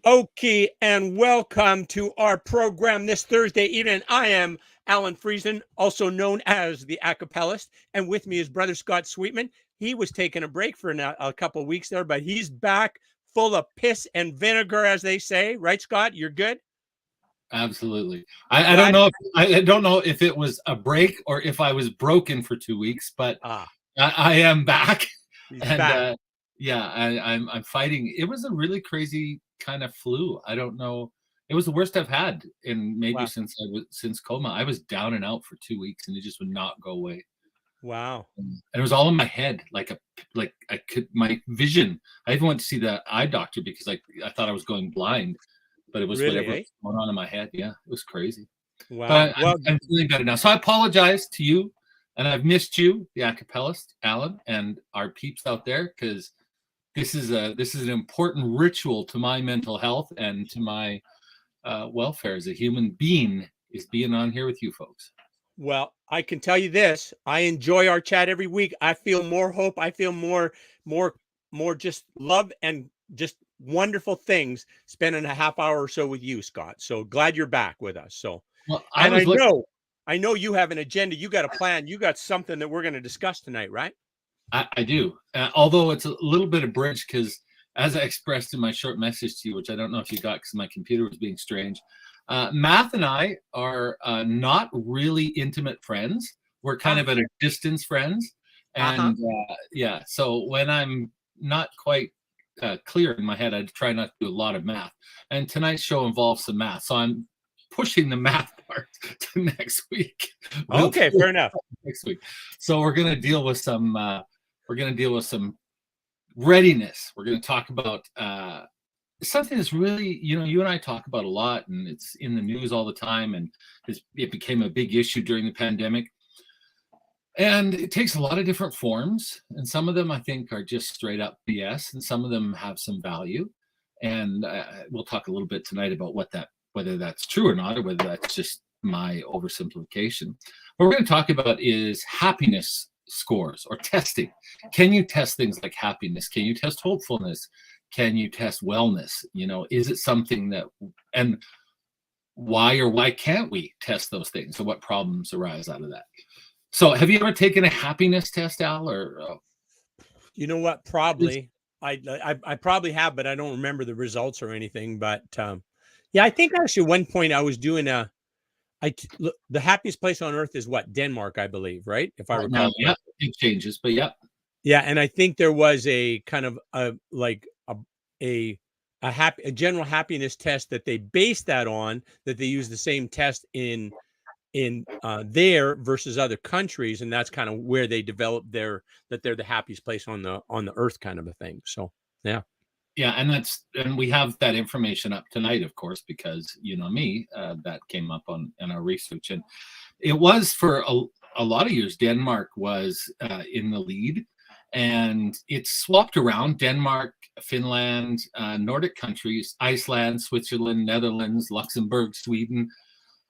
Okay, and welcome to our program this Thursday evening. I am Alan Friesen, also known as the Acapellist, and with me is Brother Scott Sweetman. He was taking a break for a couple of weeks there, but he's back full of piss and vinegar, as they say. Right, Scott? You're good? Absolutely. I don't Glad. know. I don't know if it was a break or if I was broken for 2 weeks, but Ah, I am back, he's and back. yeah, I'm fighting. It was a really crazy kind of flu. I don't know. It was the worst I've had in maybe Wow. since coma. I was down and out for 2 weeks, and it just would not go away. Wow. And it was all in my head, like I could my vision. I even went to see the eye doctor because I thought I was going blind, but it was Really, whatever eh? was going on in my head. Yeah, it was crazy. Wow. But Well, I'm feeling better now. So I apologize to you, and I've missed you, the acapellist, Alan, and our peeps out there, because this is an important ritual to my mental health and to my welfare as a human being. Is being on here with you folks. Well, I can tell you this. I enjoy our chat every week. I feel more hope. I feel more, more just love and just wonderful things spending a half hour or so with you, Scott. So glad you're back with us. So, Well, I and was looking. I know you have an agenda. You got a plan. You got something that we're going to discuss tonight, right? I do, although it's a little bit of bridge because, as I expressed in my short message to you, which I don't know if you got because my computer was being strange, Math and I are not really intimate friends. We're kind Ah, of at a distance friends, uh-huh. and yeah. So when I'm not quite clear in my head, I try not to do a lot of math. And tonight's show involves some math, so I'm pushing the math part to next week. We'll Okay, deal fair with enough. that next week. So we're going to deal with some. We're going to deal with some readiness. We're going to talk about something that's really, you and I talk about a lot, and it's in the news all the time, and it became a big issue during the pandemic. And it takes a lot of different forms, and some of them I think are just straight up BS, and some of them have some value. And we'll talk a little bit tonight about whether that's true or not, or whether that's just my oversimplification. What we're going to talk about is happiness scores or testing. Can you test things like happiness? Can you test hopefulness? Can you test wellness? Is it something that, and why or why can't we test those things, and what problems arise out of that? So, have you ever taken a happiness test, Al? Or You know what? Probably. I probably have, but I don't remember the results or anything. But yeah, I think actually one point I was doing look, the happiest place on earth is what? Denmark, I believe, right? If I right now, recall yeah, correctly. it changes, but yeah, Yeah, and I think there was a kind of a a general happiness test that they based that on, that they use the same test in there versus other countries, and that's kind of where they developed that they're the happiest place on the earth kind of a thing. So yeah. yeah, and we have that information up tonight, of course, because me, that came up on our research, and it was for a lot of years. Denmark was in the lead, and it's swapped around. Denmark, Finland, Nordic countries, Iceland, Switzerland, Netherlands, Luxembourg, Sweden,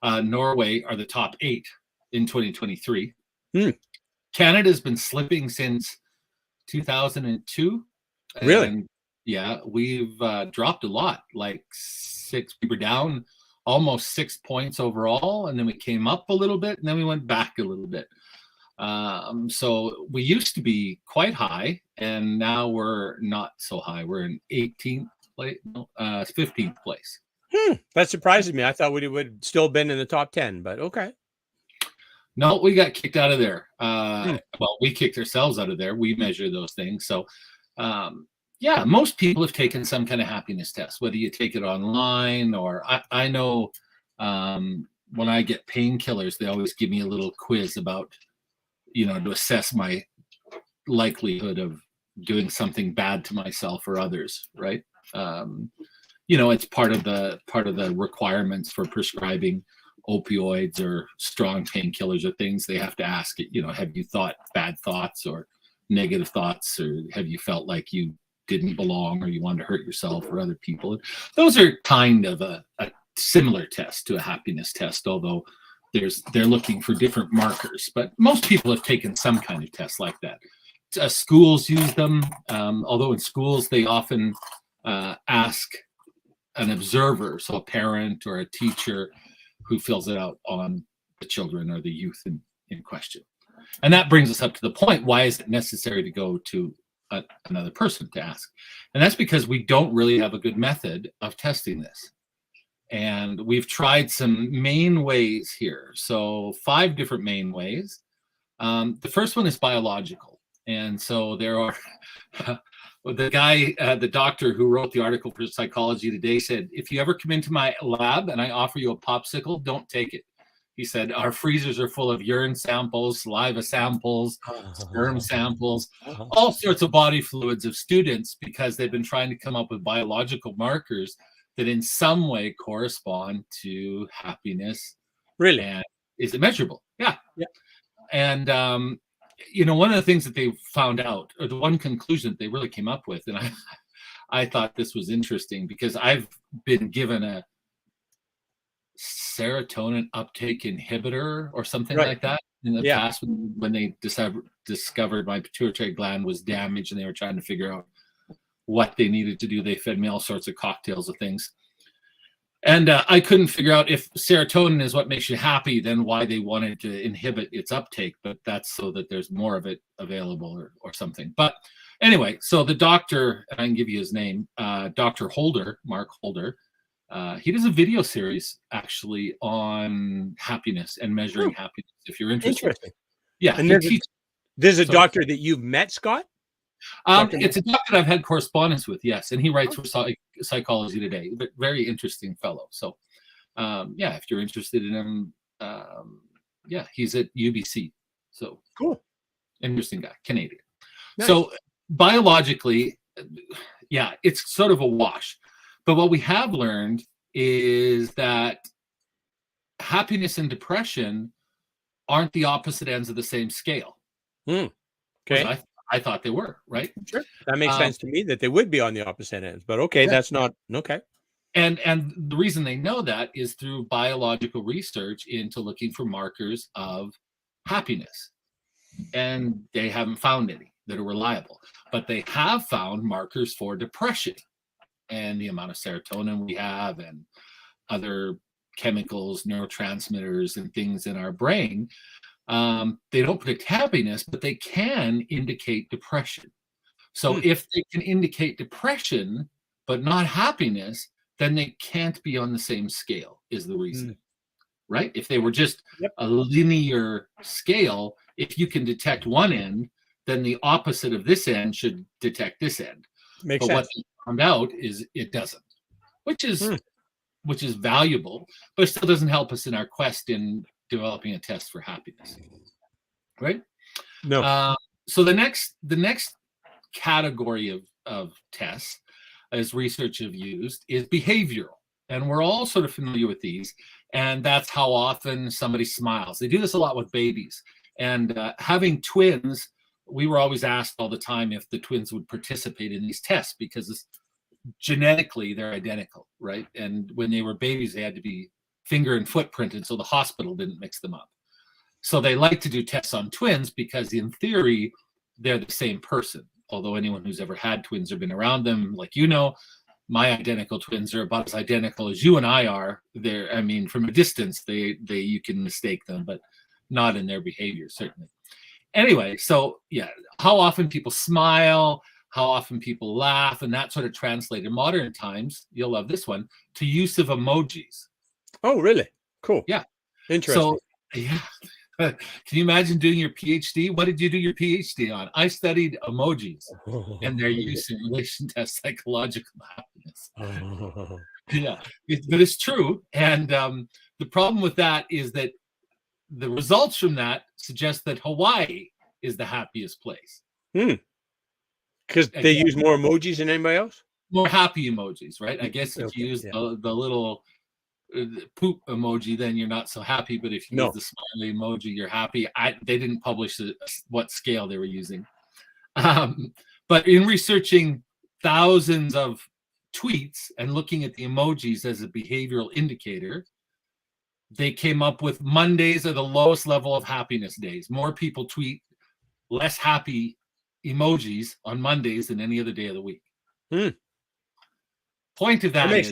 Norway are the top 8 in 2023. Hmm. Canada's been slipping since 2002, Really? and yeah, we've dropped a lot. Like we were down almost 6 points overall, and then we came up a little bit, and then we went back a little bit. So we used to be quite high, and now we're not so high. We're in 18th place, no, 15th place. That surprises me. I thought we would still been in the top 10, but okay. No, we got kicked out of there. Hmm. Well, we kicked ourselves out of there. We measure those things. So, yeah, most people have taken some kind of happiness test, whether you take it online or I know when I get painkillers, they always give me a little quiz about, to assess my likelihood of doing something bad to myself or others, right? It's part of the requirements for prescribing opioids or strong painkillers or things. They have to ask it, have you thought bad thoughts or negative thoughts, or have you felt like you didn't belong or you wanted to hurt yourself or other people? Those are kind of a similar test to a happiness test, although they're looking for different markers. But most people have taken some kind of test like that. Schools use them, although in schools they often ask an observer, so a parent or a teacher who fills it out on the children or the youth in question. And that brings us up to the point, why is it necessary to go to another person to ask? And that's because we don't really have a good method of testing this. And we've tried some main ways here. So 5 different main ways. The first one is biological. And so there are, the doctor who wrote the article for Psychology Today said, if you ever come into my lab and I offer you a popsicle, don't take it. He said, our freezers are full of urine samples, saliva samples, sperm samples, all sorts of body fluids of students, because they've been trying to come up with biological markers that in some way correspond to happiness. Really? And is it measurable? Yeah. Yeah. And, one of the things that they found out, or the one conclusion that they really came up with, and I thought this was interesting, because I've been given a serotonin uptake inhibitor or something like that in the past, when they discovered my pituitary gland was damaged and they were trying to figure out what they needed to do. They fed me all sorts of cocktails of things. And I couldn't figure out, if serotonin is what makes you happy, then why they wanted to inhibit its uptake. But that's so that there's more of it available or something. But anyway, so the doctor, and I can give you his name, Dr. Holder, Mark Holder, he does a video series actually on happiness and measuring happiness, if you're interested. Interesting. Yeah. And there's a doctor that you've met, Scott? It's a doctor that I've had correspondence with, yes. And he writes for Psychology Today. But very interesting fellow. So, if you're interested in him, he's at UBC. So cool. Interesting guy, Canadian. Nice. So biologically, it's sort of a wash. But what we have learned is that happiness and depression aren't the opposite ends of the same scale. Okay. I thought they were, right? Sure. That makes sense to me, that they would be on the opposite ends, but okay, that's not okay. And the reason they know that is through biological research into looking for markers of happiness. And they haven't found any that are reliable, but they have found markers for depression and the amount of serotonin we have and other chemicals, neurotransmitters, and things in our brain. They don't predict happiness, but they can indicate depression. So if they can indicate depression, but not happiness, then they can't be on the same scale, is the reason. Right? If they were just a linear scale, if you can detect one end, then the opposite of this end should detect this end. Makes but sense. What they found out is it doesn't, which is valuable, but it still doesn't help us in our quest in developing a test for happiness. Right? No. So the next category of tests, as research have used, is behavioral. And we're all sort of familiar with these. And that's how often somebody smiles. They do this a lot with babies. And having twins, we were always asked all the time if the twins would participate in these tests, because genetically they're identical, right? And when they were babies, they had to be finger and foot printed, so the hospital didn't mix them up. So they like to do tests on twins because in theory, they're the same person. Although anyone who's ever had twins or been around them, like my identical twins are about as identical as you and I are. From a distance, you can mistake them, but not in their behavior, certainly. Anyway, so how often people smile, how often people laugh, and that sort of translated in modern times, you'll love this one, to use of emojis. Oh, really? Cool. Yeah. Interesting. So, can you imagine doing your PhD? What did you do your PhD on? I studied emojis and their use in relation to psychological happiness. But it's true. And the problem with that is that the results from that suggest that Hawaii is the happiest place. Because they use more emojis than anybody else? More happy emojis, right? I guess if you use the little poop emoji, then you're not so happy. But if you use the smiley emoji, you're happy. They didn't publish what scale they were using. But in researching thousands of tweets and looking at the emojis as a behavioral indicator, they came up with Mondays are the lowest level of happiness days. More people tweet less happy emojis on Mondays than any other day of the week. Point of that is,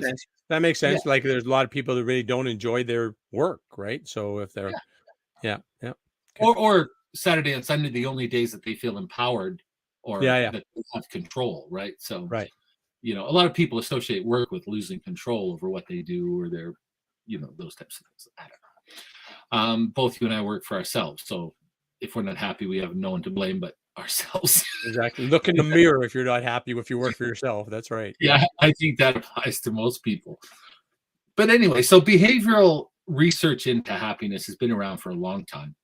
That makes Yeah, sense. Like, there's a lot of people that really don't enjoy their work, right? So if they're yeah. yeah, yeah. Okay. Or Saturday and Sunday, the only days that they feel empowered Yeah, or yeah. that they have control, right? So, Right. a lot of people associate work with losing control over what they do or their, those types of things. I don't know. Both you and I work for ourselves. So if we're not happy, we have no one to blame but ourselves. Exactly. Look in the mirror if you're not happy if you work for yourself. That's right. Yeah. Yeah, I think that applies to most people. But anyway, so behavioral research into happiness has been around for a long time.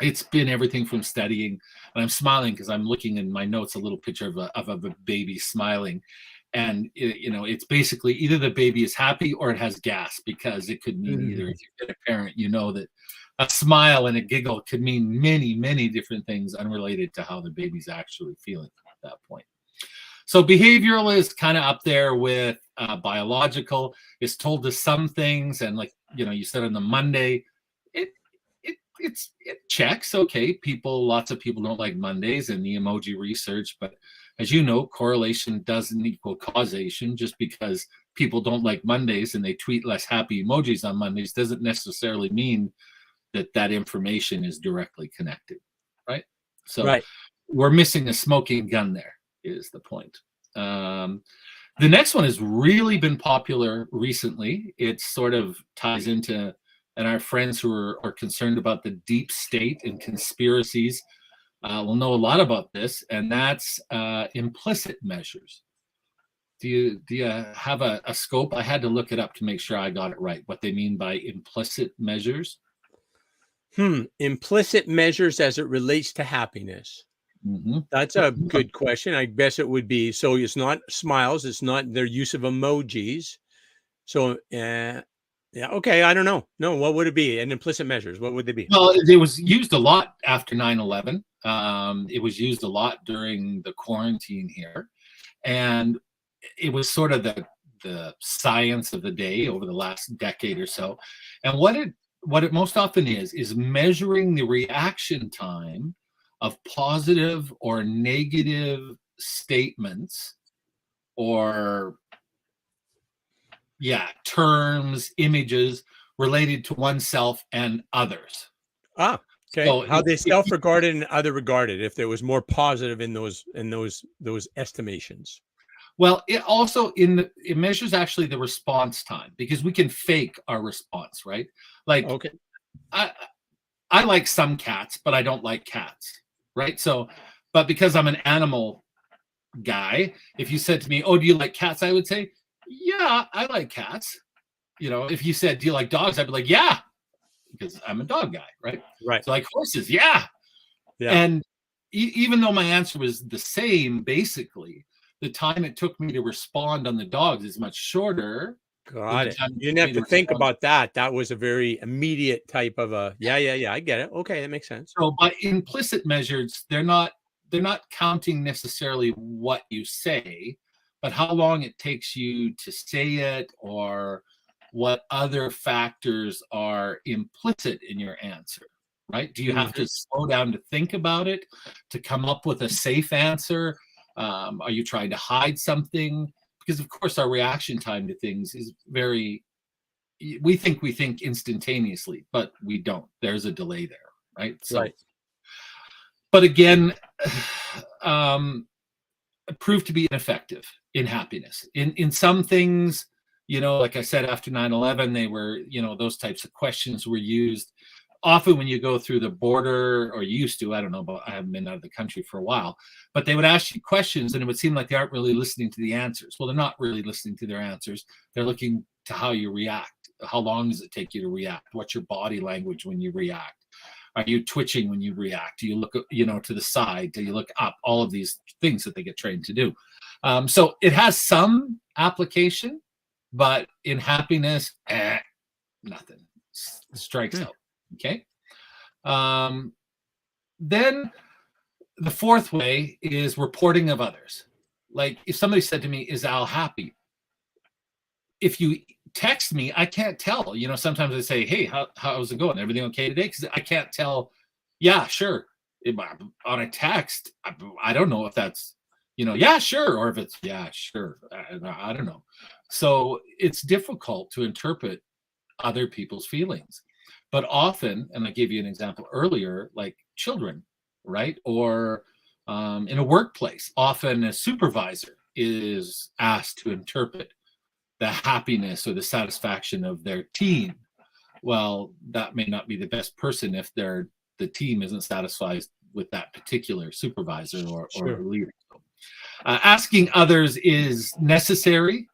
It's been everything from studying, and I'm smiling because I'm looking in my notes a little picture of a baby smiling, and it's basically either the baby is happy or it has gas, because it could mean either. Mhm. If you've been a parent, you know that a smile and a giggle could mean many, many different things unrelated to how the baby's actually feeling at that point. So behavioral is kind of up there with biological. It's told us some things, and like you said on the Monday, it it checks. Okay, lots of people don't like Mondays and the emoji research, but as you know, correlation doesn't equal causation. Just because people don't like Mondays and they tweet less happy emojis on Mondays doesn't necessarily mean that information is directly connected, right? So Right. we're missing a smoking gun there, is the point. Um, the next one has really been popular recently. It sort of ties into, and our friends who are concerned about the deep state and conspiracies will know a lot about this, and that's implicit measures. Do you have a scope? I had to look it up to make sure I got it right, what they mean by implicit measures. Implicit measures as it relates to happiness. Mm-hmm. That's a good question. I guess it would be, so it's not smiles, it's not their use of emojis. So, yeah, okay, I don't know. No, what would it be? And implicit measures, what would they be? Well, it was used a lot after 9/11. It was used a lot during the quarantine here, and it was sort of the science of the day over the last decade or so. And what it most often is measuring the reaction time of positive or negative statements, or terms, images related to oneself and others. Ah, okay. So How they self-regarded and other regarded, if there was more positive in those estimations. well, it measures actually the response time, because we can fake our response, right? Like Okay. I I like some cats, but I don't like cats, right? So, but because I'm an animal guy, if you said to me, "Oh, do you like cats?" I would say, "Yeah, I like cats." If you said, "Do you like dogs?" I'd be like, "Yeah," because I'm a dog guy, right? Right. So like horses, yeah. Yeah. And even though my answer was the same, basically, the time it took me to respond on the dogs is much shorter than Got the it. time it You didn't took have me to to think respond. about that. That was a very immediate type of a yeah, yeah, yeah. I get it. Okay, that makes sense. So by implicit measures, they're not counting necessarily what you say, but how long it takes you to say it, or what other factors are implicit in your answer, right? Do you have Mhm. to slow down to think about it to come up with a safe answer? Are you trying to hide something? Because of course our reaction time to things is very, we think instantaneously, but we don't. There's a delay there, right? So, Right. but again, um, proved to be ineffective in happiness. In some things, like I said, after 9/11, they were, those types of questions were used. Often when you go through the border, or used to, I don't know, but I haven't been out of the country for a while, but they would ask you questions and it would seem like they aren't really listening to the answers. Well, they're not really listening to their answers. They're looking to how you react. How long does it take you to react? What's your body language when you react? Are you twitching when you react? Do you look, to the side? Do you look up? All of these things that they get trained to do. So it has some application, but in happiness, nothing. Strikes Hmm. out. Okay. Um, then the fourth way is reporting of others. Like if somebody said to me, "Is Al happy?" If you text me, I can't tell. Sometimes I say, "Hey, how's it going? Everything okay today?" Because I can't tell. Yeah, sure. On a text, I don't know if that's, yeah, sure, or if it's, yeah, sure. I don't know. So it's difficult to interpret other people's feelings. But often, and I gave you an example earlier, like children, right? Or in a workplace, often a supervisor is asked to interpret the happiness or the satisfaction of their team. Well, that may not be the best person if the team isn't satisfied with that particular supervisor or Sure. leader. Asking others is necessary,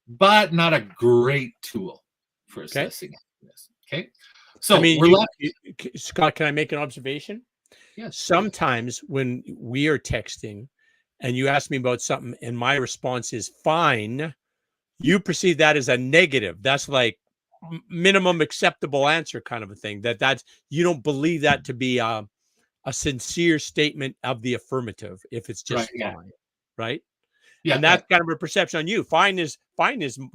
but not a great tool for Okay. assessing happiness. Okay. I So mean, we're left. Scott, can I make an observation? Yes. Sometimes when we are texting and you ask me about something and my response is fine, you perceive that as a negative. That's like minimum acceptable answer kind of a thing. That's you don't believe that to be a sincere statement of the affirmative if it's Right. just Yeah. fine, right? Yeah. And that's kind of a perception on you. Fine is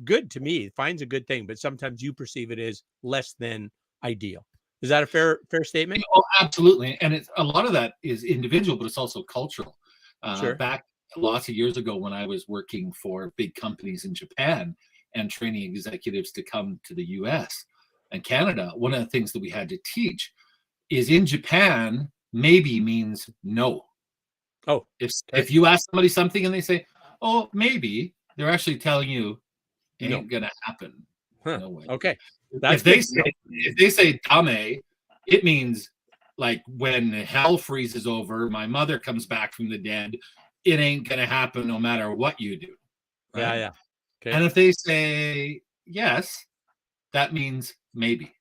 good to me. Fine's a good thing, but sometimes you perceive it as less than ideal. Is that a fair statement? Oh, absolutely. And it's a lot of that is individual, but it's also cultural. Sure. Back lots of years ago when I was working for big companies in Japan and training executives to come to the US and Canada, one of the things that we had to teach is in Japan, maybe means no. Oh, If you ask somebody something and they say, oh, maybe, they're actually telling you ain't gonna happen. Huh. No way. Okay. That's If they say dame, it means like when hell freezes over, my mother comes back from the dead, it ain't gonna happen no matter what you do. Right? Yeah, yeah. Okay. And if they say yes, that means maybe.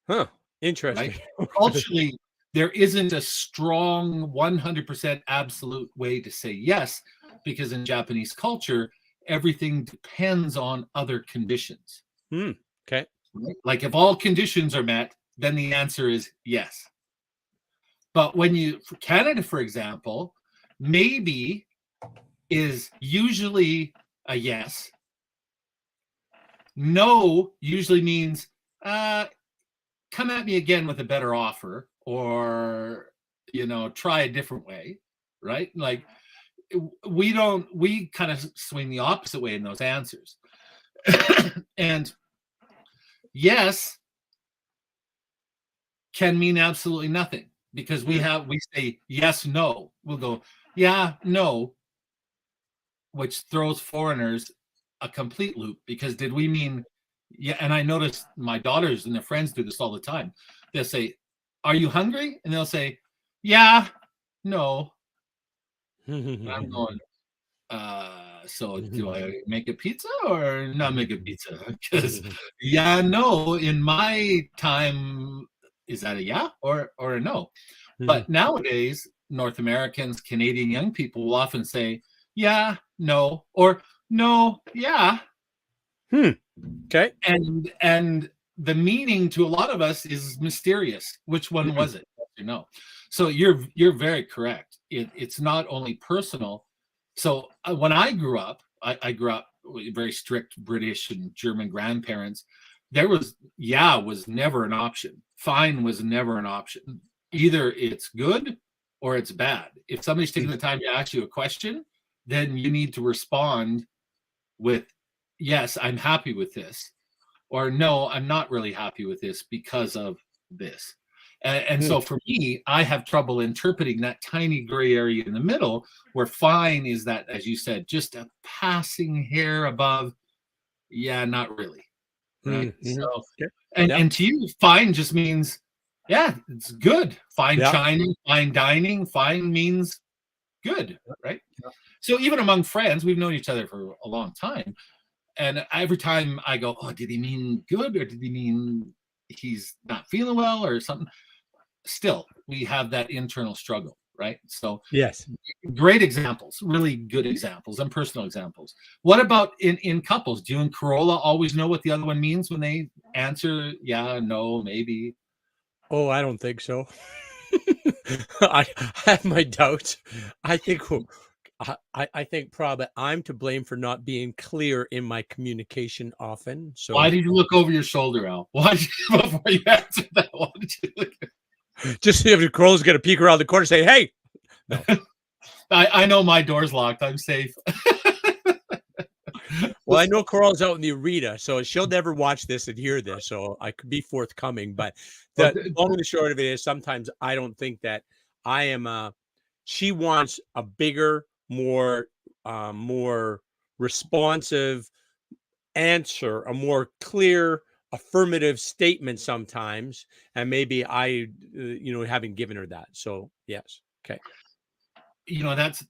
Huh. Interesting. Right? Culturally, there isn't a strong 100% absolute way to say yes, because in Japanese culture, everything depends on other conditions. Okay. Right? Like if all conditions are met, then the answer is yes. But for Canada, for example, maybe is usually a yes. No usually means come at me again with a better offer, or try a different way, right? Like we kind of swing the opposite way in those answers. And yes can mean absolutely nothing, because we say yes, no. We'll go, yeah, no, which throws foreigners a complete loop, because did we mean yeah? And I notice my daughters and their friends do this all the time. They'll say, are you hungry? And they'll say, yeah, no. And I'm going, so do I make a pizza or not make a pizza? Because yeah, no, in my time, is that a yeah or a no? But nowadays, North Americans, Canadian young people will often say, yeah, no, or no, yeah. Okay. And the meaning to a lot of us is mysterious. Which one was it? So you're very correct. It's not only personal. So when I grew up, I grew up with very strict British and German grandparents. There was never an option. Fine was never an option. Either it's good or it's bad. If somebody's taking the time to ask you a question, then you need to respond with, yes, I'm happy with this, or no, I'm not really happy with this because of this. And so for me, I have trouble interpreting that tiny gray area in the middle, where fine is that, as you said, just a passing hair above. Yeah, not really. Right. So, and to you, fine just means, yeah, it's good. Fine shining, fine dining, fine means good. Right. So even among friends, we've known each other for a long time. And every time I go, oh, did he mean good, or did he mean he's not feeling well or something? Still, we have that internal struggle, right? So yes, great examples, really good examples and personal examples. What about in couples? Do you and Corolla always know what the other one means when they answer yeah, no, maybe? Oh, I don't think so. I have my doubts. I think I think probably I'm to blame for not being clear in my communication often. So why did you look over your shoulder, Al? Why did you, before you answered that? Why did you look? Just see if the Corolla's going to peek around the corner and say, hey. No. I know my door's locked. I'm safe. Well, I know Carl's out in the arena, so she'll never watch this and hear this, so I could be forthcoming. But Well, the long and the short of it is sometimes I don't think that I am she wants a bigger, more responsive answer, a more clear affirmative statement sometimes, and maybe I, haven't given her that. So, yes. Okay.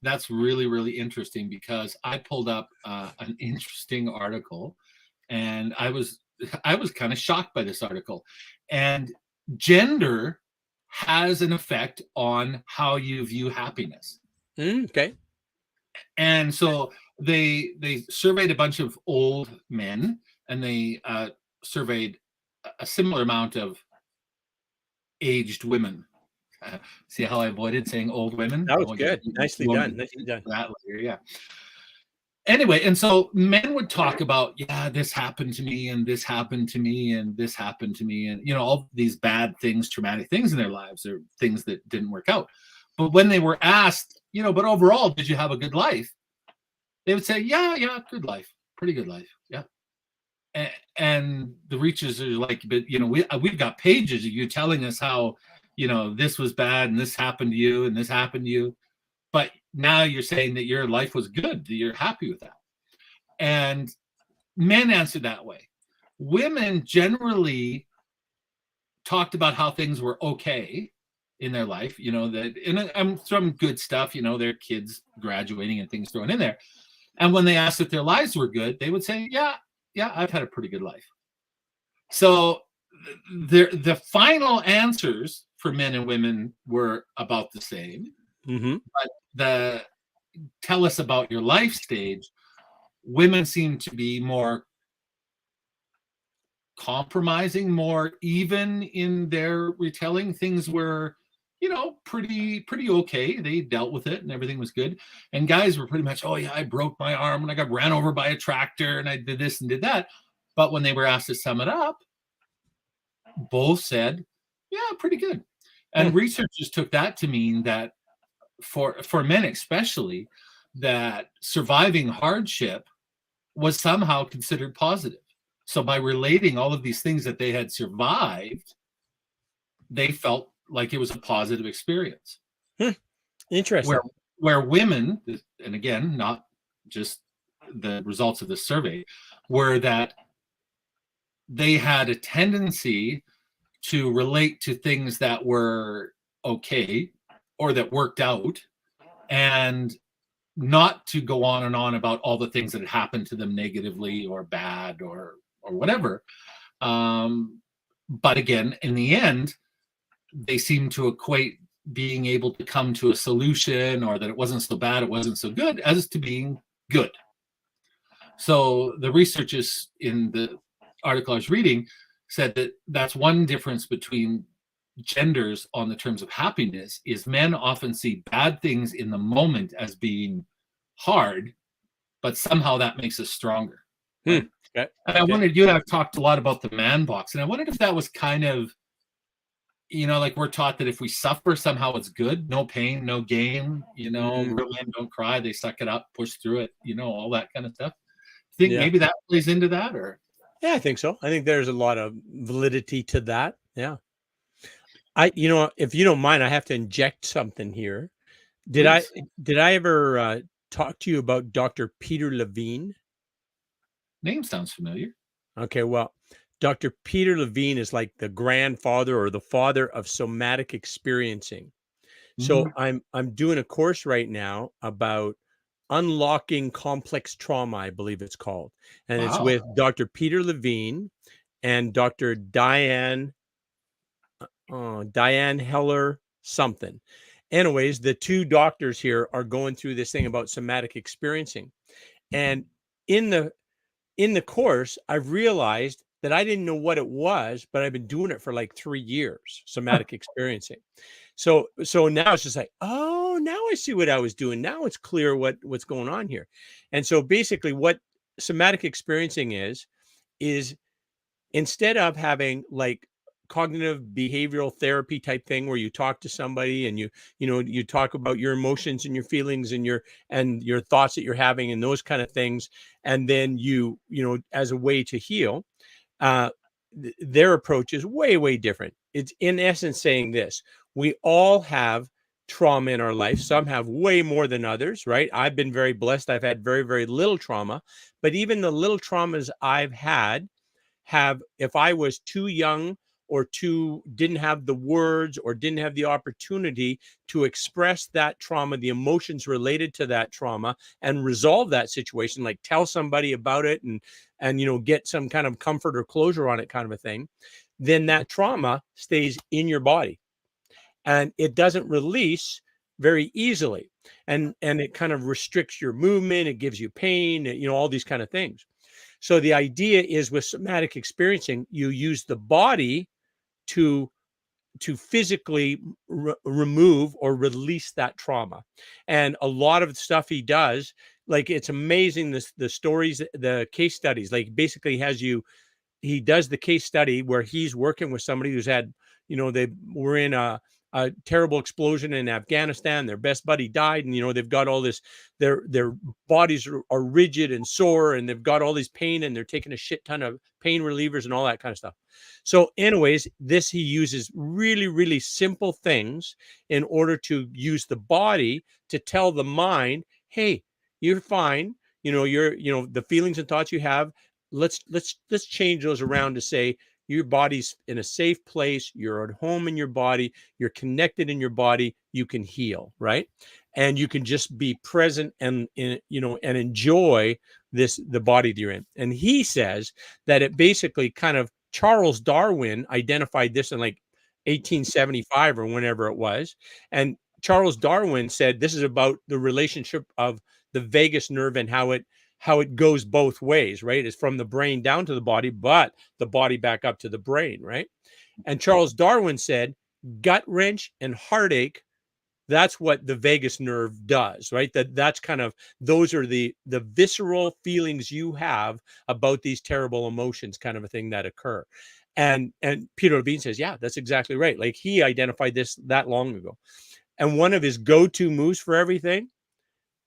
that's really really interesting, because I pulled up an interesting article, and I was kind of shocked by this article. And gender has an effect on how you view happiness. Okay. And so they surveyed a bunch of old men, and they surveyed a similar amount of aged women. See how I avoided saying old women? That I was won't get good. Nicely done. Nicely done. that later. Yeah. Anyway, and so men would talk about, yeah, this happened to me, and this happened to me, and this happened to me, and all these bad things, traumatic things in their lives, or things that didn't work out. But when they were asked, but overall, did you have a good life? They would say, yeah, good life, pretty good life, yeah. And the reachers are like, but we've got pages of you telling us how this was bad, and this happened to you, and this happened to you, but now you're saying that your life was good, that you're happy with that. And men answered that way. Women generally talked about how things were okay in their life, and some good stuff, their kids graduating and things thrown in there. And when they asked if their lives were good, they would say, yeah, I've had a pretty good life. So the final answers for men and women were about the same. Mm-hmm. But tell us about your life stage, women seem to be more compromising, more even in their retelling. Things were pretty okay, they dealt with it and everything was good. And guys were pretty much, oh yeah, I broke my arm and I got ran over by a tractor and I did this and did that. But when they were asked to sum it up, both said, yeah, pretty good. And researchers took that to mean that for men especially, that surviving hardship was somehow considered positive. So by relating all of these things that they had survived, they felt like it was a positive experience. Interesting. Where women, and again, not just the results of the survey, were that they had a tendency to relate to things that were okay or that worked out, and not to go on and on about all the things that had happened to them negatively or bad or whatever. But again, in the end, they seem to equate being able to come to a solution, or that it wasn't so bad, it wasn't so good, as to being good. So the researchers in the article I was reading said that that's one difference between genders on the terms of happiness, is men often see bad things in the moment as being hard, but somehow that makes us stronger. Right? Okay. And I wondered, you and I've talked a lot about the man box, and I wondered if that was kind of, like we're taught that if we suffer, somehow it's good, no pain, no gain, real men don't cry, they suck it up, push through it, all that kind of stuff. Think maybe that plays into that, or? Yeah, I think so. I think there's a lot of validity to that. Yeah. If you don't mind, I have to inject something here. Did I ever talk to you about Dr. Peter Levine? Name sounds familiar. Okay, well, Dr. Peter Levine is like the grandfather or the father of somatic experiencing. So I'm doing a course right now about unlocking complex trauma, I believe it's called. And it's with Dr. Peter Levine and Dr. Diane Heller something. Anyways, the two doctors here are going through this thing about somatic experiencing. And in the course, I've realized that I didn't know what it was, but I've been doing it for like 3 years, somatic experiencing. So now it's just like, oh, now I see what I was doing. Now it's clear what's going on here. And so basically what somatic experiencing is instead of having like cognitive behavioral therapy type thing where you talk to somebody and you talk about your emotions and your feelings and your thoughts that you're having and those kind of things, and then as a way to heal. uh, their approach is way, way different. It's in essence saying this: we all have trauma in our life. Some have way more than others, right? I've been very blessed. I've had very, very little trauma, but even the little traumas I've had if I was too young or didn't have the words or didn't have the opportunity to express that trauma, the emotions related to that trauma, and resolve that situation, like tell somebody about it and get some kind of comfort or closure on it, kind of a thing, then that trauma stays in your body and it doesn't release very easily. And it kind of restricts your movement, it gives you pain, all these kind of things. So the idea is with somatic experiencing, you use the body to physically remove or release that trauma. And a lot of the stuff he does, like it's amazing, the stories, the case studies, like basically he does the case study where he's working with somebody who's had, they were in a terrible explosion in Afghanistan. Their best buddy died, and they've got all this. Their bodies are rigid and sore, and they've got all this pain, and they're taking a shit ton of pain relievers and all that kind of stuff. So, anyways, he uses really, really simple things in order to use the body to tell the mind, "Hey, you're fine. The feelings and thoughts you have, let's change those around to say your body's in a safe place, you're at home in your body, you're connected in your body, you can heal," right? And you can just be present and enjoy the body that you're in. And he says that it basically kind of, Charles Darwin identified this in like 1875 or whenever it was. And Charles Darwin said this is about the relationship of the vagus nerve and how it goes both ways, right? It's from the brain down to the body, but the body back up to the brain, right? And Charles Darwin said gut wrench and heartache, that's what the vagus nerve does, right? That's kind of, those are the visceral feelings you have about these terrible emotions, kind of a thing that occur. And Peter Levine says, yeah, that's exactly right. Like he identified this that long ago. And one of his go-to moves for everything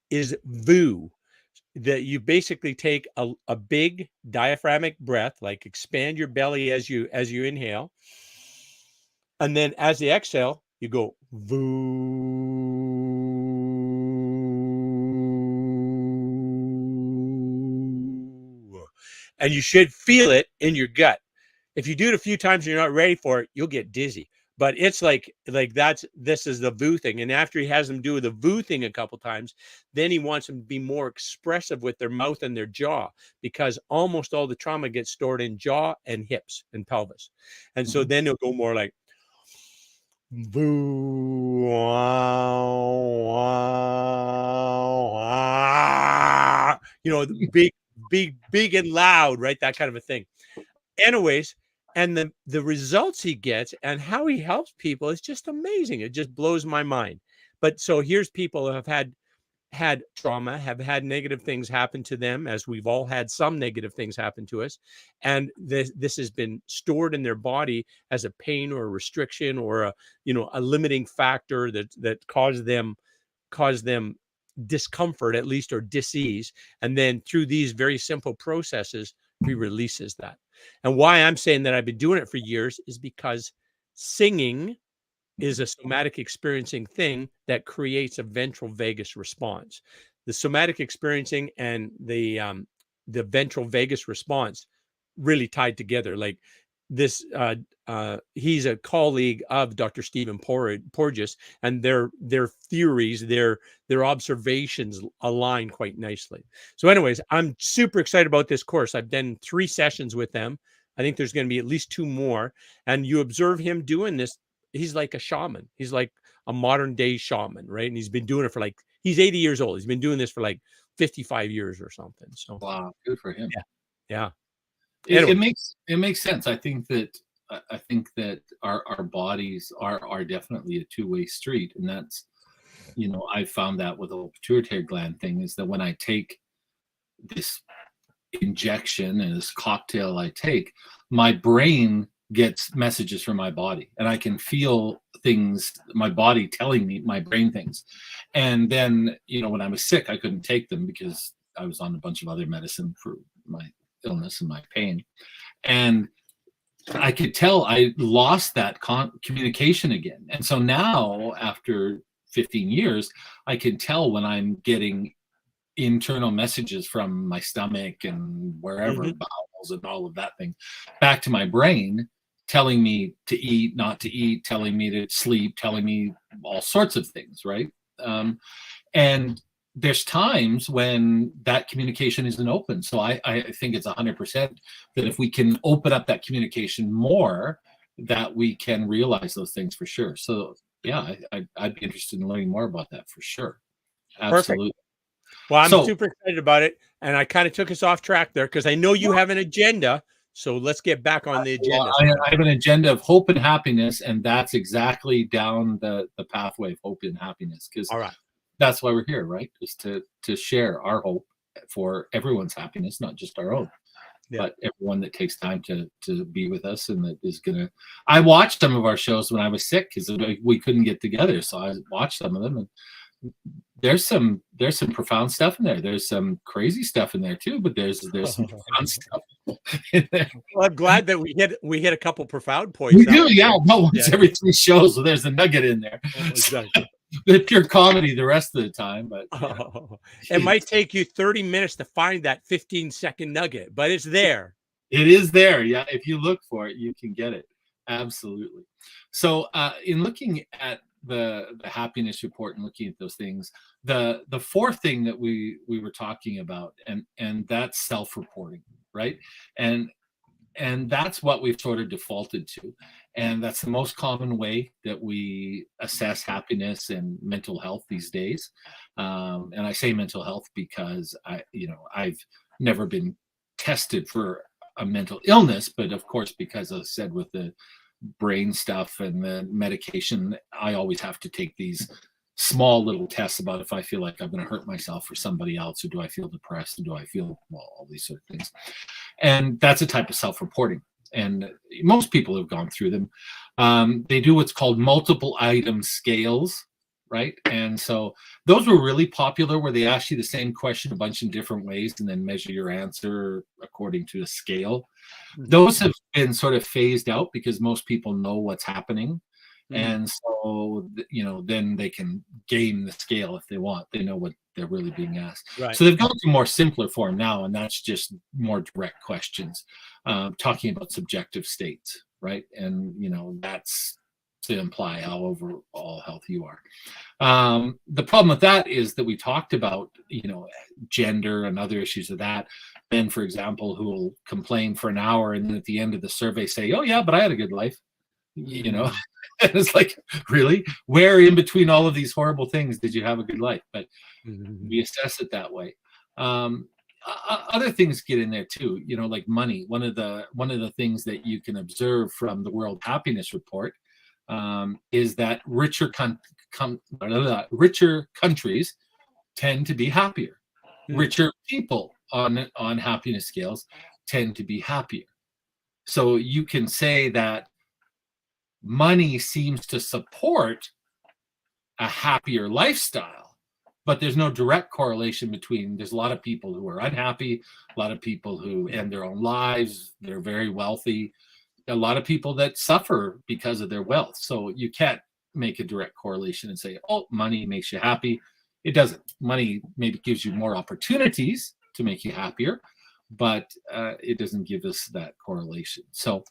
is VOO, that you basically take a big diaphragmatic breath, like expand your belly as you inhale, and then as you exhale, you go voo, and you should feel it in your gut. If you do it a few times and you're not ready for it, you'll get dizzy. But it's like this is the VOO thing. And after he has them do the VOO thing a couple times, then he wants them to be more expressive with their mouth and their jaw, because almost all the trauma gets stored in jaw and hips and pelvis. And so then it'll go more like VOO, the big and loud, right? That kind of a thing. Anyways, and the results he gets and how he helps people is just amazing. It just blows my mind. But so here's people who have had trauma, have had negative things happen to them, as we've all had some negative things happen to us, and this has been stored in their body as a pain or a restriction or a limiting factor that caused them discomfort, at least, or dis-ease. And then through these very simple processes, he releases that. And why I'm saying that I've been doing it for years is because singing is a somatic experiencing thing that creates a ventral vagus response. The somatic experiencing and the ventral vagus response really tied together. Like this, he's a colleague of Dr. Stephen Porges, and their theories, their observations align quite nicely. So, anyways, I'm super excited about this course. I've done 3 sessions with them. I think there's going to be at least 2 more. And you observe him doing this. He's like a shaman. He's like a modern day shaman, right? And he's been doing it for he's 80 years old. He's been doing this for 55 years or something. So wow, good for him. Yeah. It makes sense. I think that our bodies are definitely a two-way street, and that's, I found that with the whole pituitary gland thing, is that when I take this injection and this cocktail I take, my brain gets messages from my body, and I can feel things, my body telling me, my brain things. And then, when I was sick, I couldn't take them because I was on a bunch of other medicine for my illness and my pain. And I could tell I lost that communication again. And so now, after 15 years, I can tell when I'm getting internal messages from my stomach and wherever, Mhm. bowels and all of that thing, back to my brain, telling me to eat, not to eat, telling me to sleep, telling me all sorts of things, right? And there's times when that communication isn't open. So I think it's 100% that if we can open up that communication more, that we can realize those things for sure. So yeah, I'd be interested in learning more about that for sure. Perfect. Absolutely. Well, I'm So super excited about it, and I kinda took us off track there because I know you have an agenda, so let's get back on the well, agenda, I sir. have an agenda of hope and happiness, and that's exactly down the pathway of hope and happiness, because Alright. that's why we're here, right? Is to share our hope for everyone's happiness, not just our own, Yeah. but everyone that takes time to be with us and that is gonna. I watched some of our shows when I was sick because we couldn't get together, so I watched some of them, and there's some profound stuff in there. There's some crazy stuff in there too, but there's some profound stuff in there. Well, I'm glad that we hit a couple profound points. We That do, was yeah. good. No, Yeah, once every 3 shows, so there's a nugget in there. So, exactly. the pure comedy the rest of the time, but It might take you 30 minutes to find that 15-second nugget, but it's there. it is there. Yeah, if you look for it, you can get it. Absolutely. So, in looking at the happiness report and looking at those things, the fourth thing that we were talking about, and that's self-reporting, right? And and that's what we've sort of defaulted to, and that's the most common way that we assess happiness and mental health these days. And I say mental health because I've never been tested for a mental illness, but of course, because as I said, with the brain stuff and the medication, I always have to take these small little tests about if I feel like I'm going to hurt myself or somebody else, or do I feel depressed, or do I feel, well, all these sort of things. And that's a type of self-reporting, and most people have gone through them. They do what's called multiple item scales, right? And so those were really popular, where they ask you the same question a bunch of different ways and then measure your answer according to a scale. Mhm, Those have been sort of phased out because most people know what's happening, mhm. and so then they can game the scale if they want. They know what they're really being asked. Right. So they've gone to more simpler form now, and that's just more direct questions, talking about subjective states, right? And that's to imply how overall healthy you are. The problem with that is that we talked about gender and other issues of that. Men, for example, who will complain for an hour and then at the end of the survey say, "Oh yeah, but I had a good life." you know Mhm, and it's like, really, where in between all of these horrible things did you have a good life? But we mhm. assess it that way. um Other things get in there too, like money. One of the things that you can observe from the World Happiness Report, is that richer countries tend to be happier. Mm. Richer people on happiness scales tend to be happier. So you can say that money seems to support a happier lifestyle, but there's no direct correlation between. There's a lot of people who are unhappy, a lot of people who end their own lives, they're very wealthy, a lot of people that suffer because of their wealth. So you can't make a direct correlation and say, oh, money makes you happy. It doesn't. Money maybe gives you more opportunities to make you happier, but it doesn't give us that correlation. So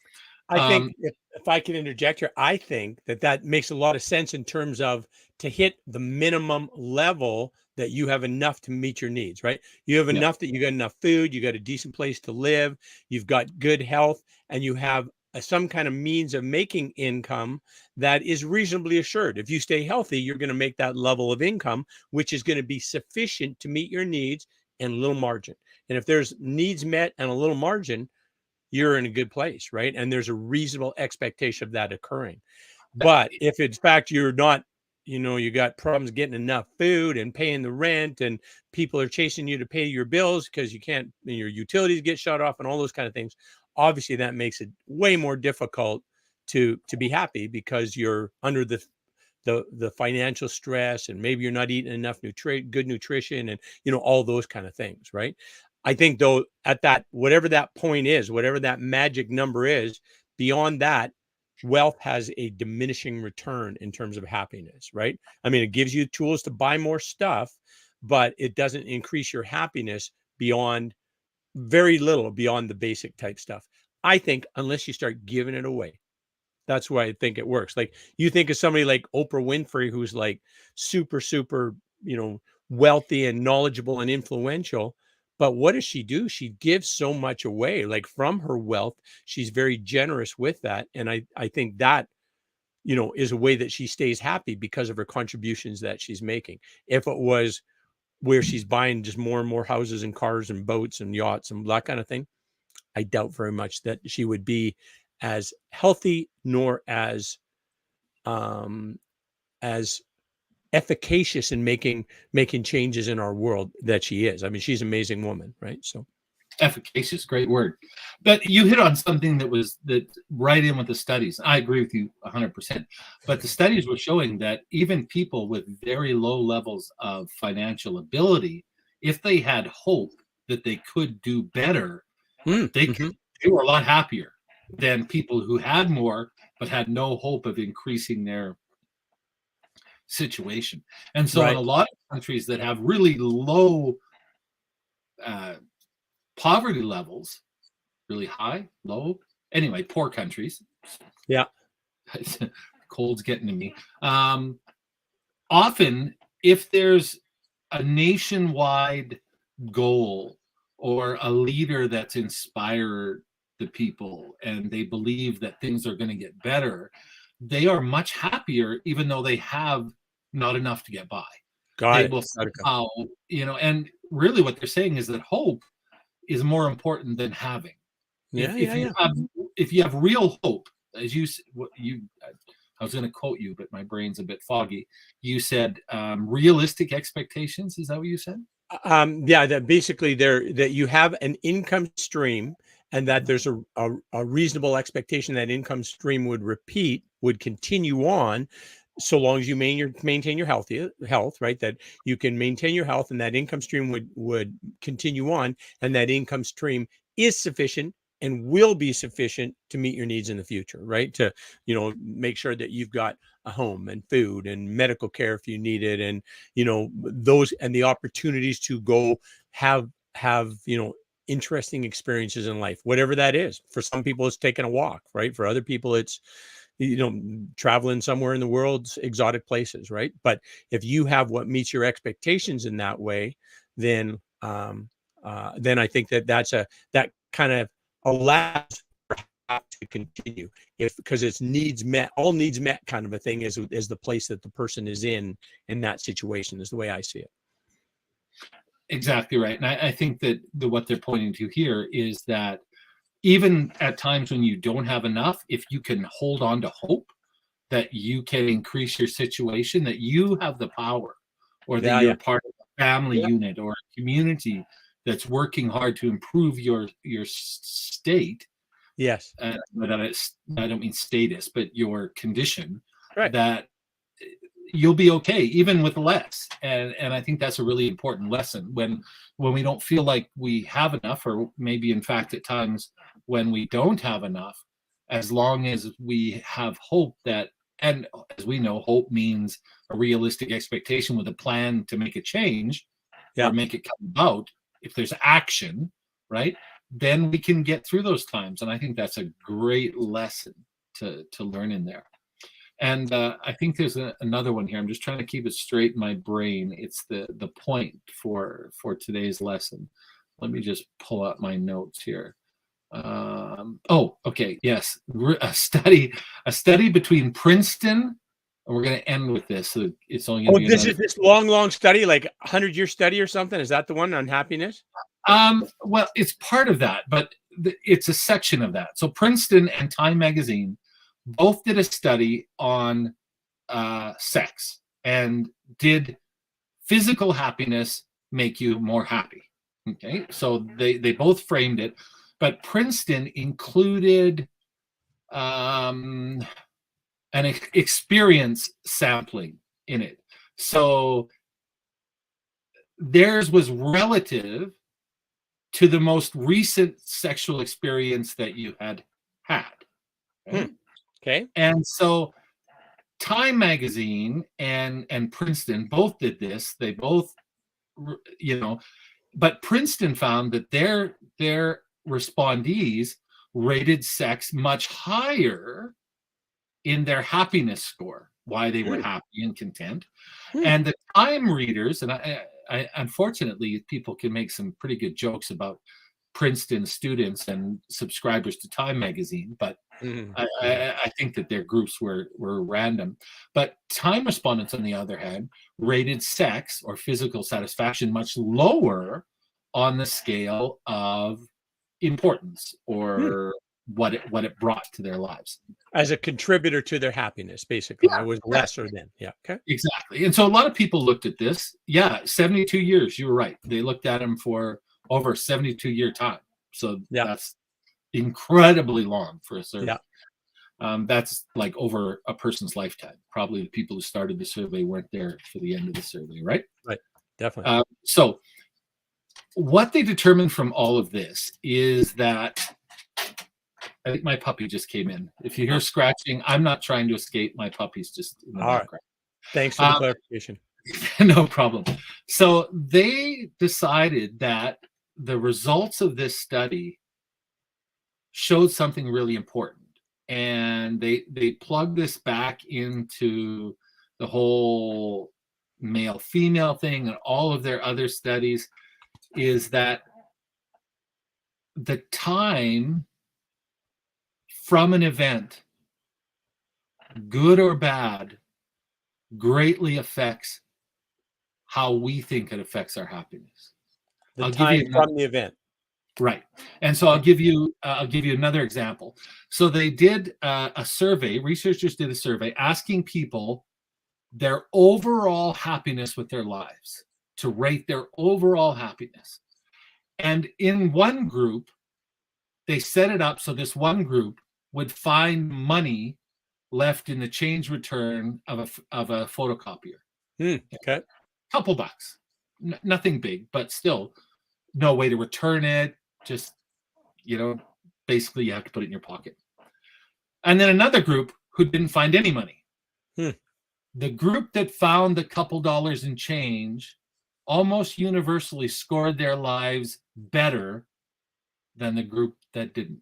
I think um, if I can interject here, I think that that makes a lot of sense in terms of to hit the minimum level that you have enough to meet your needs, right? You have yeah, enough that you got enough food, you got a decent place to live, you've got good health, and you have some kind of means of making income that is reasonably assured. If you stay healthy, you're going to make that level of income, which is going to be sufficient to meet your needs and a little margin. And if there's needs met and a little margin, you're in a good place, right? And there's a reasonable expectation of that occurring. But if in fact you're not, you got problems getting enough food and paying the rent, and people are chasing you to pay your bills because you can't, your utilities get shut off and all those kind of things. obviously that makes it way more difficult to be happy, because you're under the financial stress, and maybe you're not eating enough good nutrition, and all those kind of things, right? I think though, at that, whatever that point is, whatever that magic number is, beyond that, wealth has a diminishing return in terms of happiness, right? I mean, it gives you tools to buy more stuff, but it doesn't increase your happiness beyond very little, beyond the basic type stuff, I think, unless you start giving it away. That's why I think it works. Like, you think of somebody like Oprah Winfrey, who's like super, super, wealthy and knowledgeable and influential. But what does she do? She gives so much away, like from her wealth. She's very generous with that. And I think that, is a way that she stays happy, because of her contributions that she's making. If it was where she's buying just more and more houses and cars and boats and yachts and that kind of thing, I doubt very much that she would be as healthy, nor um as efficacious in making changes in our world that she is. I mean, she's an amazing woman, right? So Efficacious, great word. But you hit on something that right in with the studies. I agree with you 100%. But the studies were showing that even people with very low levels of financial ability, if they had hope that they could do better, they were a lot happier than people who had more but had no hope of increasing their situation. And so in right. a lot of countries that have really low poverty levels, really high, low, anyway, poor countries. Yeah. Cold's getting to me. Often, if there's a nationwide goal or a leader that's inspired the people and they believe that things are going to get better, they are much happier, even though they have not enough to get by. Got They it. will Got it. somehow, and really what they're saying is that hope is more important than having. Yeah, If yeah, you yeah. have real hope, as I was going to quote you, but my brain's a bit foggy. You said realistic expectations. Is that what you said? Yeah, that basically that you have an income stream, and that there's a reasonable expectation that income stream would continue on, so long as you maintain your health, right? That you can maintain your health, and that income stream would continue on, and that income stream is sufficient and will be sufficient to meet your needs in the future, right? To, make sure that you've got a home and food and medical care if you need it, and those, and the opportunities to go have interesting experiences in life, whatever that is. For some people it's taking a walk, right? For other people it's traveling somewhere in the world's exotic places, right? But if you have what meets your expectations in that way, then then I think that kind of allows to continue, if because it's needs met, all needs met kind of a thing, is the place that the person is in that situation, is the way I see it. Exactly right. And I think that what they're pointing to here is that even at times when you don't have enough, if you can hold on to hope that you can increase your situation, that you have the power, or that Yeah, you're yeah, part of a family yeah. unit or a community that's working hard to improve your state, Yes. but I don't mean status, but your condition, Right. that you'll be okay even with less. And I think that's a really important lesson when we don't feel like we have enough, or maybe in fact at times when we don't have enough, as long as we have hope that, and as we know, hope means a realistic expectation with a plan to make a change Yeah. or make it come about. If there's action, right, then we can get through those times. And I think that's a great lesson to learn in there. And I think there's another one here. I'm just trying to keep it straight in my brain. It's the point for today's lesson. Let me just pull up my notes here. Oh, okay, yes, a study between Princeton, and we're going to end with this. So it's only going Oh, to be this another. is this long study, like 100-year study or something. Is that the one on happiness? Well, it's part of that, but it's a section of that. So Princeton and Time Magazine both did a study on sex, and did physical happiness make you more happy? Okay, so they both framed it. but Princeton included an experience sampling in it. So theirs was relative to the most recent sexual experience that you had had. Right? Okay. And so Time magazine and Princeton both did this. They both, but Princeton found that their respondees rated sex much higher in their happiness score, why they were happy and content. And the Time readers, and I unfortunately, people can make some pretty good jokes about Princeton students and subscribers to Time magazine, but I think that their groups were random. But Time respondents, on the other hand, rated sex or physical satisfaction much lower on the scale of importance or what it brought to their lives. As a contributor to their happiness, basically. It was lesser than. Yeah. Okay. Exactly. And so a lot of people looked at this. Yeah, 72 years. You were right. They looked at them for over a 72-year time. So that's incredibly long for a survey. That's like over a person's lifetime. Probably the people who started the survey weren't there for the end of the survey, right? Right. Definitely. So what they determined from all of this is that, I think my puppy just came in. If you hear scratching, I'm not trying to escape. My puppy's just in the background. Right. Thanks for the clarification. No problem. So they decided that the results of this study showed something really important. And they plugged this back into the whole male-female thing and all of their other studies, is that the time from an event, good or bad, greatly affects how we think it affects our happiness. The time from the event. Right. And so I'll give you another example. So they did a survey, researchers did a survey asking people their overall happiness with their lives, to rate their overall happiness. And in one group, they set it up so this one group would find money left in the change return of a photocopier. Okay. Couple bucks. Nothing big, but still no way to return it. Just, basically you have to put it in your pocket. And then another group who didn't find any money. The group that found the couple dollars in change almost universally scored their lives better than the group that didn't.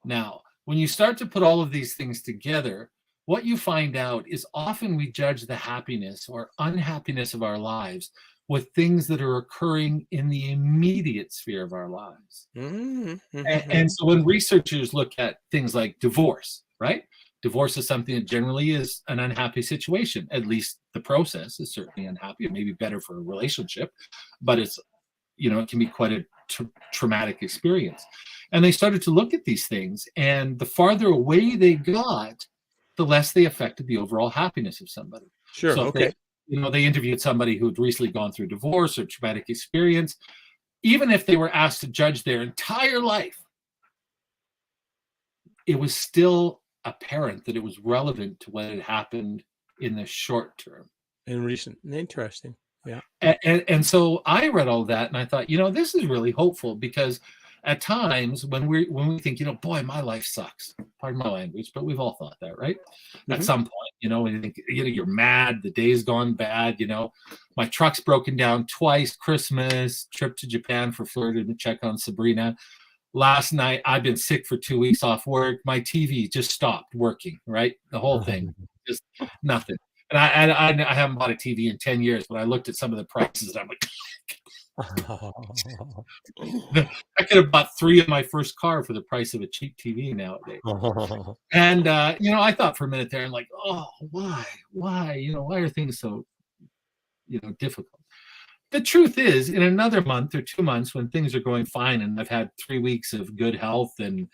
Now, when you start to put all of these things together, what you find out is often we judge the happiness or unhappiness of our lives with things that are occurring in the immediate sphere of our lives. And so when researchers look at things like divorce, right? Divorce is something that generally is an unhappy situation. At least the process is certainly unhappy. It may be better for a relationship, but it's, it can be quite a traumatic experience. And they started to look at these things, and the farther away they got, the less they affected the overall happiness of somebody. Sure. So Okay. they interviewed somebody who had recently gone through divorce or traumatic experience. Even if they were asked to judge their entire life, it was still apparent that it was relevant to what had happened in the short term. And recent. Interesting. Yeah. And so I read all that and I thought, this is really hopeful, because at times when we think, boy, my life sucks, pardon my language, but we've all thought that, right? At some point, when you think, you're mad, the day's gone bad, my truck's broken down twice, Christmas, trip to Japan for Florida to check on Sabrina. Last night, I've been sick for 2 weeks off work. My TV just stopped working, right? The whole thing, just nothing. And I haven't bought a TV in 10 years, but I looked at some of the prices and I'm like, I could have bought 3 of my first car for the price of a cheap TV nowadays. And, I thought for a minute there, I'm like, oh, why, why are things so, difficult? The truth is, in another month or 2 months, when things are going fine and I've had 3 weeks of good health and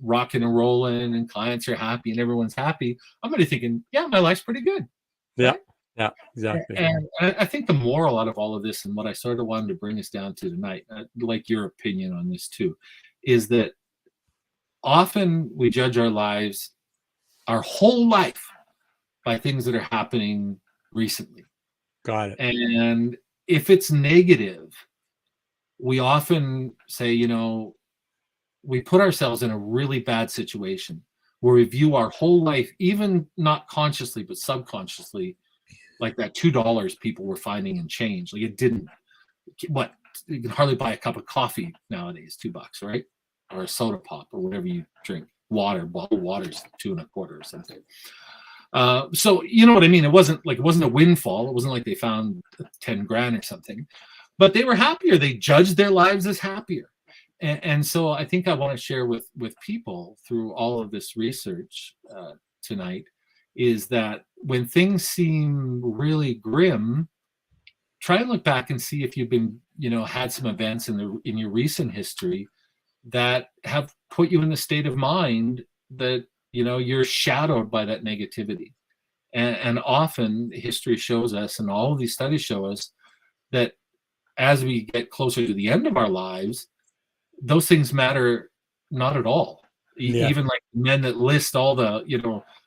rocking and rolling and clients are happy and everyone's happy, I'm going to be thinking, yeah, my life's pretty good. Yeah. Right? Yeah, exactly. And I think the moral out of all of this, and what I sort of wanted to bring us down to tonight, like your opinion on this too, is that often we judge our lives, our whole life, by things that are happening recently. Got it. And if it's negative, we often say, we put ourselves in a really bad situation where we view our whole life, even not consciously, but subconsciously, like that $2 people were finding in change. Like it didn't, what, you can hardly buy a cup of coffee nowadays, $2, right? Or a soda pop or whatever you drink. Water, bottled water's $2.25 or something. So you know what I mean? It wasn't a windfall. It wasn't like they found 10 grand or something, but they were happier. They judged their lives as happier. And so I think I want to share with people through all of this research tonight is that when things seem really grim, try and look back and see if you've been, had some events in your recent history that have put you in the state of mind that, you're shadowed by that negativity. And often history shows us, and all of these studies show us, that as we get closer to the end of our lives, those things matter not at all. Yeah. Even like men that list all the,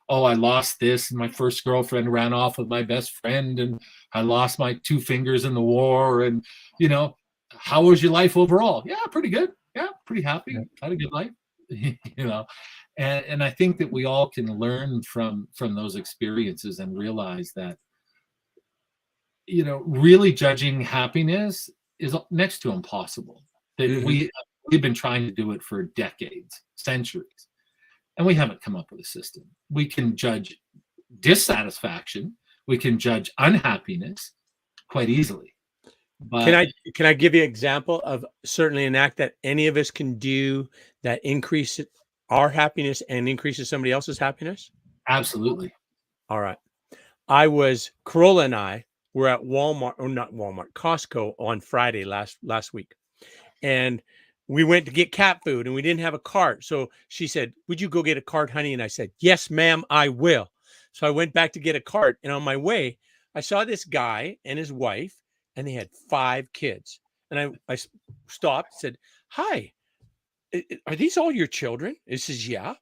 oh, I lost this, and my first girlfriend ran off with my best friend, and I lost my 2 fingers in the war, and, how was your life overall? Yeah, pretty good. Yeah, pretty happy. Had a good life. And I think that we all can learn from those experiences and realize that, really judging happiness is next to impossible. That we've been trying to do it for decades, centuries, and we haven't come up with a system. We can judge dissatisfaction, we can judge unhappiness quite easily. But Can I give you an example of certainly an act that any of us can do that increases our happiness and increases somebody else's happiness? absolutely. All right. Corolla and I were at Walmart, or not Walmart, Costco on Friday last week. And we went to get cat food and we didn't have a cart. So she said, "Would you go get a cart, honey?" And I said, "Yes, ma'am, I will." So I went back to get a cart. And on my way, I saw this guy and his wife, and they had 5 kids. And I stopped, said, "Hi, are these all your children?" He says, "Yeah."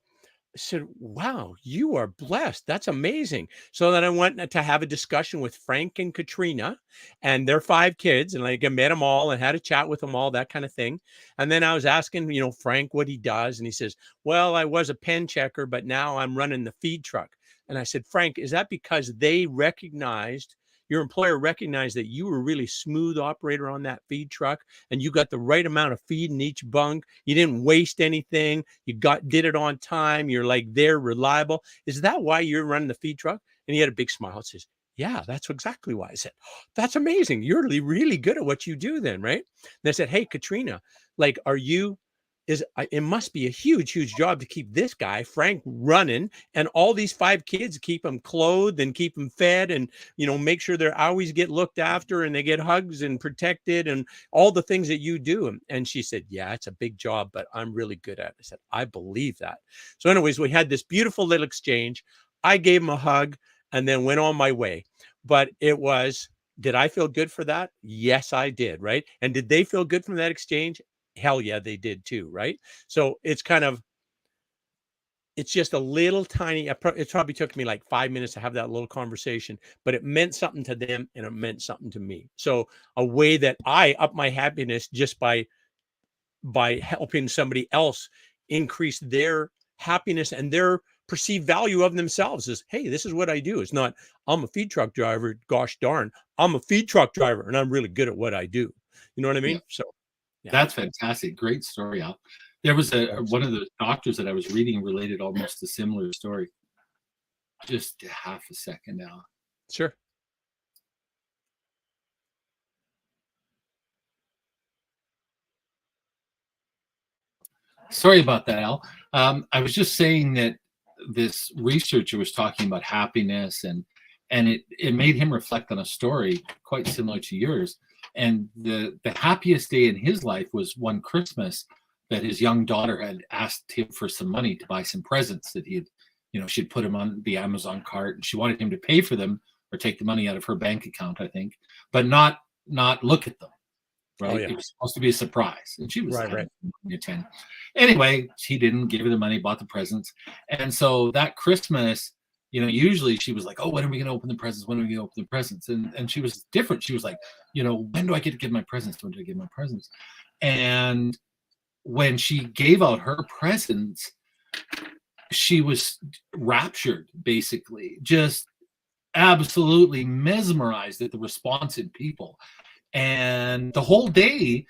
I said, "Wow, you are blessed. That's amazing." So then I went to have a discussion with Frank and Katrina and their 5 kids. And like I met them all and had a chat with them all, that kind of thing. And then I was asking, Frank what he does. And he says, "Well, I was a pen checker, but now I'm running the feed truck." And I said, "Frank, is that because your employer recognized that you were a really smooth operator on that feed truck and you got the right amount of feed in each bunk? You didn't waste anything. You did it on time. You're like they're reliable. Is that why you're running the feed truck?" And he had a big smile and says, "Yeah, that's exactly why." I said, "That's amazing. You're really, really good at what you do then, right?" And I said, "Hey, Katrina, like, it must be a huge, huge job to keep this guy, Frank, running, and all these 5 kids, keep them clothed and keep them fed and, make sure they always get looked after and they get hugs and protected and all the things that you do." And she said, "Yeah, it's a big job, but I'm really good at it." I said, "I believe that." So anyways, we had this beautiful little exchange. I gave him a hug and then went on my way. But did I feel good for that? Yes, I did. Right. And did they feel good from that exchange? Hell yeah, they did too. Right. So it's just a little tiny, it probably took me like 5 minutes to have that little conversation, but it meant something to them and it meant something to me. So a way that I up my happiness just by helping somebody else increase their happiness and their perceived value of themselves is, hey, this is what I do. It's not, I'm a feed truck driver. Gosh darn, I'm a feed truck driver and I'm really good at what I do. You know what I Yeah. mean? So yeah. That's fantastic. Great story, Al. There was one of the doctors that I was reading related almost a similar story. Just half a second now. Sure. Sorry about that, Al. I was just saying that this researcher was talking about happiness, and it made him reflect on a story quite similar to yours. And the happiest day in his life was one Christmas that his young daughter had asked him for some money to buy some presents that she'd put him on the Amazon cart, and she wanted him to pay for them or take the money out of her bank account, I think, but not look at them. Oh, Right? yeah. It was supposed to be a surprise, and she was Right, right. 10. Anyway, he didn't give her the money, bought the presents, and so that Christmas, usually she was like, "Oh, when are we going to open the presents? When are we going to open the presents?" And she was different. She was like, "When do I get to give my presents? When do I give my presents?" And when she gave out her presents, she was raptured, basically, just absolutely mesmerized at the response in people. And the whole day,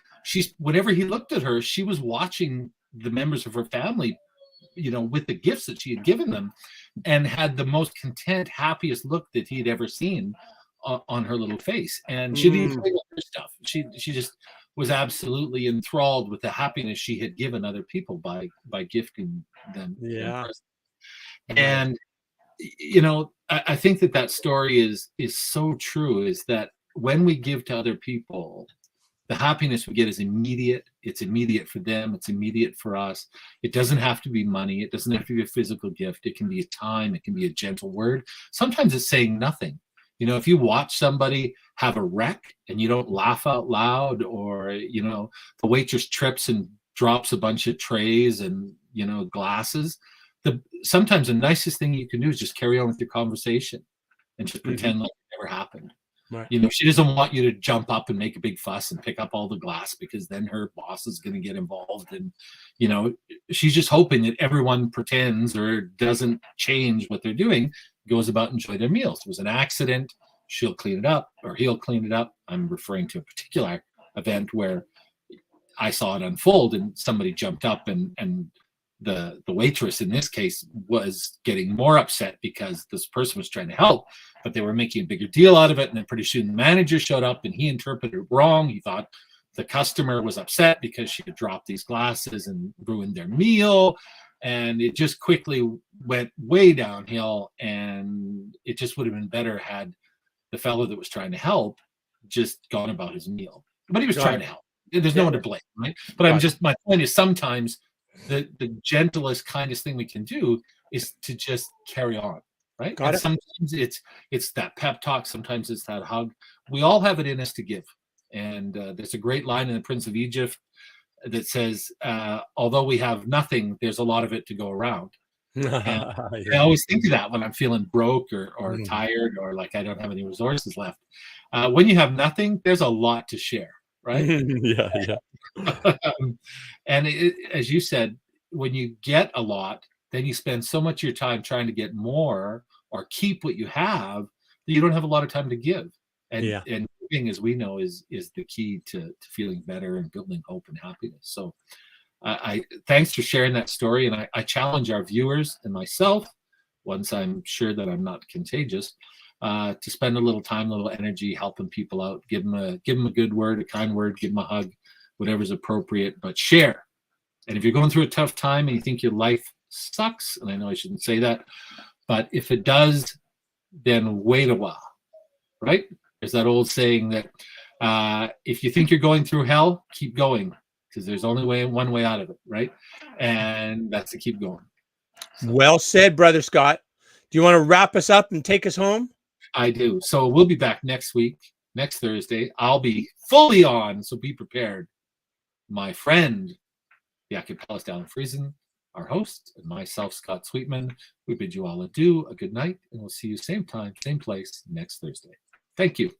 whenever he looked at her, she was watching the members of her family, with the gifts that she had given them, and had the most content, happiest look that he had ever seen on her little face. And she didn't Mm, play with her stuff. She just was absolutely enthralled with the happiness she had given other people by gifting them yeah. presents. Nice. And I think that story is so true, is that when we give to other people, the happiness we get is immediate. It's immediate for them. It's immediate for us. It doesn't have to be money. It doesn't have to be a physical gift. It can be a time. It can be a gentle word. Sometimes it's saying nothing. If you watch somebody have a wreck and you don't laugh out loud, or, the waitress trips and drops a bunch of trays and, glasses, sometimes the nicest thing you can do is just carry on with your conversation and just Mhm. pretend like it never happened. Right. She doesn't want you to jump up and make a big fuss and pick up all the glass, because then her boss is going to get involved. And, she's just hoping that everyone pretends or doesn't change what they're doing, goes about and enjoy their meals. If it was an accident, she'll clean it up, or he'll clean it up. I'm referring to a particular event where I saw it unfold, and somebody jumped up, and the waitress in this case was getting more upset because this person was trying to help, but they were making a bigger deal out of it. And then pretty soon the manager showed up, and he interpreted it wrong. He thought the customer was upset because she had dropped these glasses and ruined their meal. And it just quickly went way downhill. And it just would have been better had the fellow that was trying to help just gone about his meal. But he was Got trying it. to help. There's no Yeah, one to yeah. blame, right? But Got it. my point is, sometimes the gentlest, kindest thing we can do is to just carry on, right? Got And it. sometimes it's that pep talk, sometimes it's that hug. We all have it in us to give. And there's a great line in The Prince of Egypt that says, although we have nothing, there's a lot of it to go around. And I Yeah. always think of that when I'm feeling broke or Mhm. tired, or like I don't have any resources left. When you have nothing, there's a lot to share, right? Yeah, yeah. And as you said, when you get a lot, then you spend so much of your time trying to get more or keep what you have, that you don't have a lot of time to give. Yeah. And giving, as we know, is the key to feeling better and building hope and happiness. So I thanks for sharing that story. And I challenge our viewers and myself, once I'm sure that I'm not contagious, to spend a little time, a little energy helping people out. Give them a good word, a kind word, give them a hug, whatever's appropriate, but share. And if you're going through a tough time and you think your life sucks, and I know I shouldn't say that, but if it does, then wait a while, right? There's that old saying that if you think you're going through hell, keep going, because there's only one way out of it, right? And that's to keep going. So Well said, brother Scott. Do you want to wrap us up and take us home? I do. So we'll be back next week, next Thursday. I'll be fully on, so be prepared. My friend, the acapellas down in Friesen, our host, and myself, Scott Sweetman, we bid you all adieu, a good night, and we'll see you same time, same place next Thursday. Thank you.